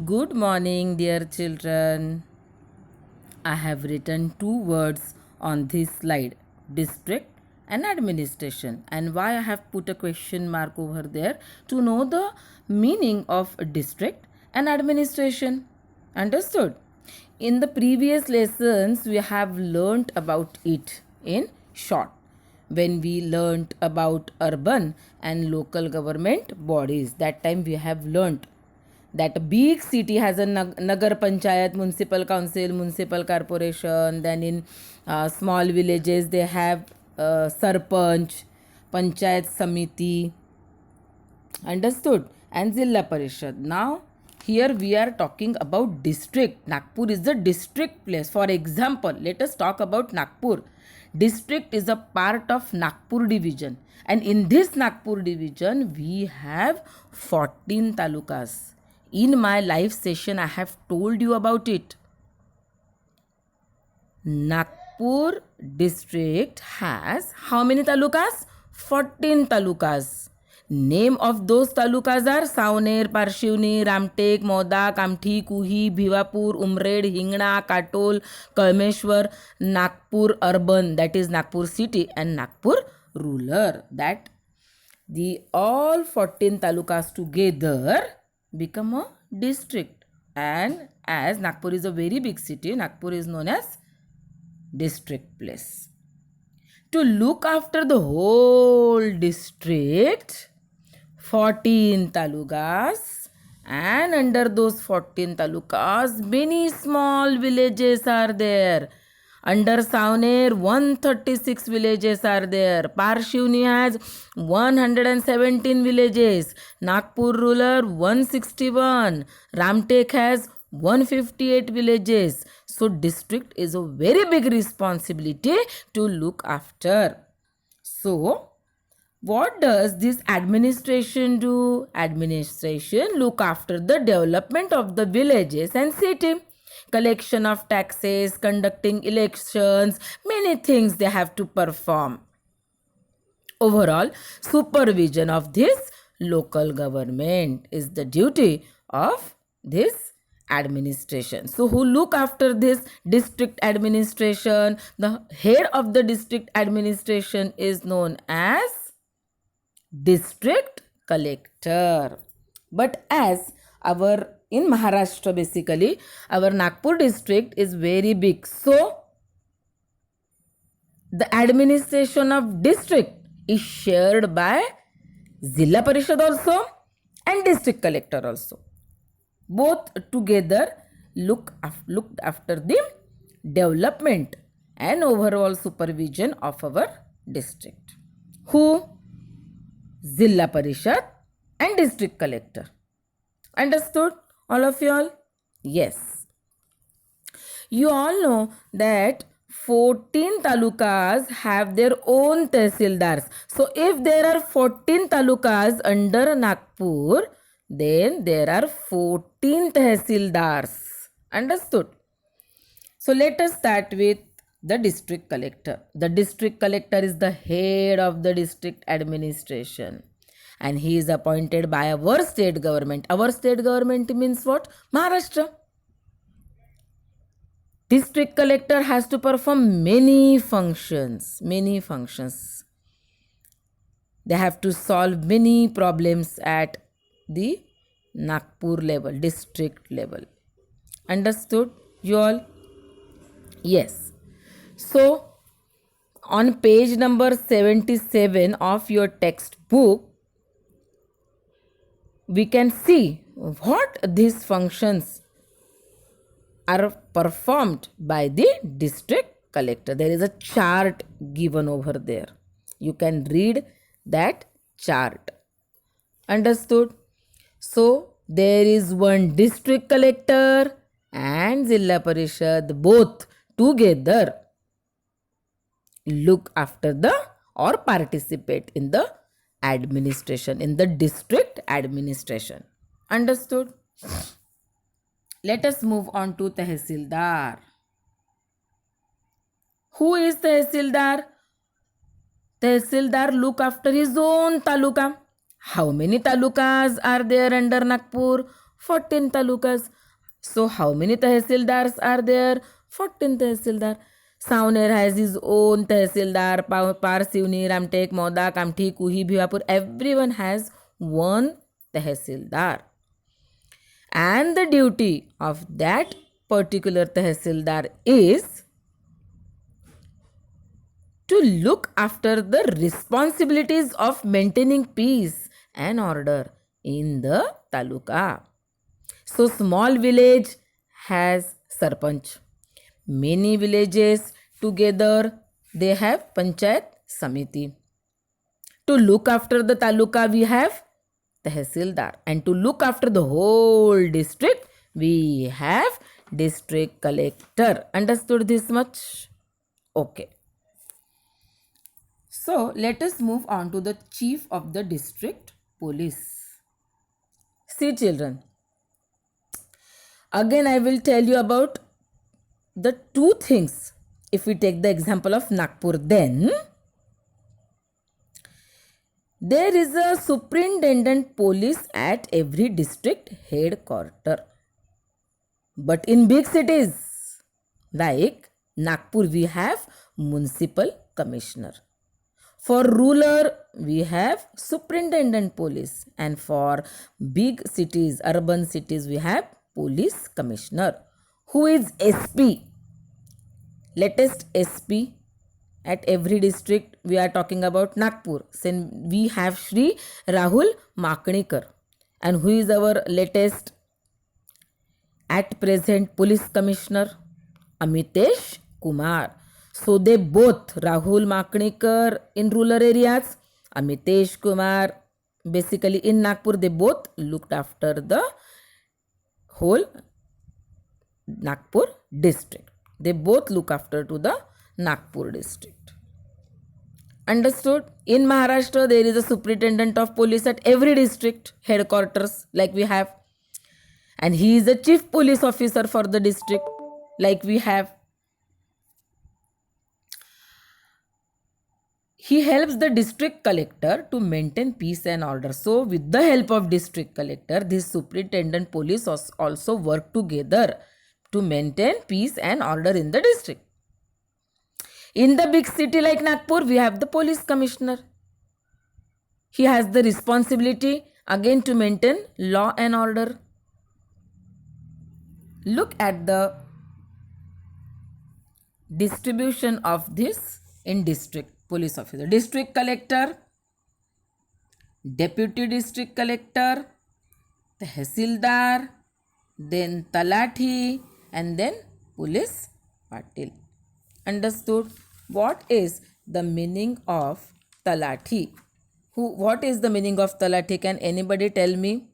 Good morning, dear children. I have written two words on this slide, district and administration. And why I have put a question mark over there? To know the meaning of district and administration. Understood? In the previous lessons, we have learnt about it in short. When we learnt about urban and local government bodies, that time we have learnt that a big city has a nagar panchayat, municipal council, municipal corporation. Then in small villages they have sarpanch, panchayat samiti. Understood? And zilla parishad. Now here we are talking about district. Nagpur is the district place. For example, let us talk about Nagpur. District is a part of Nagpur division, and in this Nagpur division we have 14 talukas. In my live session, I have told you about it. Nagpur district has how many talukas? 14 talukas. Name of those talukas are Savner, Parshivni, Ramtek, Moda, Kamthi, Kuhi, Bhivapur, Umred, Hingna, Katol, Kalmeshwar, Nagpur urban, that is Nagpur city, and Nagpur rural. That the all 14 talukas together become a district. And as Nagpur is a very big city, Nagpur is known as district place. To look after the whole district, 14 talukas, and under those 14 talukas, many small villages are there. Under Savner, 136 villages are there. Parshivni has 117 villages. Nagpur rural 161. Ramtek has 158 villages. So district is a very big responsibility to look after. So what does this administration do? Administration look after the development of the villages and city. Collection of taxes, conducting elections, many things they have to perform. Overall, supervision of this local government is the duty of this administration. So who look after this district administration? The head of the district administration is known as district collector. But as our in Maharashtra, basically our Nagpur district is very big, so the administration of district is shared by Zilla Parishad also and district collector also. Both together looked after the development and overall supervision of our district. Who? Zilla Parishad and district collector. Understood, all of you all? Yes. You all know that 14 talukas have their own tehsildars. So if there are 14 talukas under Nagpur, then there are 14 tehsildars. Understood? So let us start with the district collector. The district collector is the head of the district administration, and he is appointed by our state government. Our state government means what? Maharashtra. District collector has to perform many functions. They have to solve many problems at the Nagpur level, district level. Understood, you all? Yes. So, on page number 77 of your textbook, we can see what these functions are performed by the district collector. There is a chart given over there. You can read that chart. Understood? So, there is one district collector and Zilla Parishad, both together look after the or participate in the administration, in the district administration. Understood? Let us move on to Tehsildar. Who is Tehsildar? Tehsildar look after his own taluka. How many talukas are there under Nagpur? 14 talukas. So how many tehsildars are there? 14 tehsildar. Sauner has his own tehsildar, Parsivni, Ramtek, Moda, Kamthi, Kuhi, Bhivapur. Everyone has one tehsildar. And the duty of that particular tehsildar is to look after the responsibilities of maintaining peace and order in the taluka. So small village has sarpanch. Many villages together they have panchayat samiti. To look after the taluka we have tehsildar, and to look after the whole district we have district collector. Understood this much? Okay. So let us move on to the chief of the district police. See children, again I will tell you about the two things. If we take the example of Nagpur, then there is a superintendent police at every district headquarter. But in big cities like Nagpur we have municipal commissioner. For rural, we have superintendent police, and for big cities, urban cities, we have police commissioner. Who is SP? Latest SP at every district, we are talking about Nagpur. Then we have Shri Rahul Maknikar. And who is our latest at present police commissioner? Amitesh Kumar. So they both, Rahul Maknikar in rural areas, Amitesh Kumar basically in Nagpur, they both looked after the whole Nagpur district. They both look after to the Nagpur district. Understood? In Maharashtra, there is a superintendent of police at every district headquarters like we have. And he is the chief police officer for the district like we have. He helps the district collector to maintain peace and order. So with the help of district collector, this superintendent police also work together to maintain peace and order in the district. In the big city like Nagpur, we have the police commissioner. He has the responsibility again to maintain law and order. Look at the distribution of this in district police officer. District collector, deputy district collector, tehsildar, then talathi, and then police patil. Understood? What is the meaning of talathi? What is the meaning of talathi? Can anybody tell me?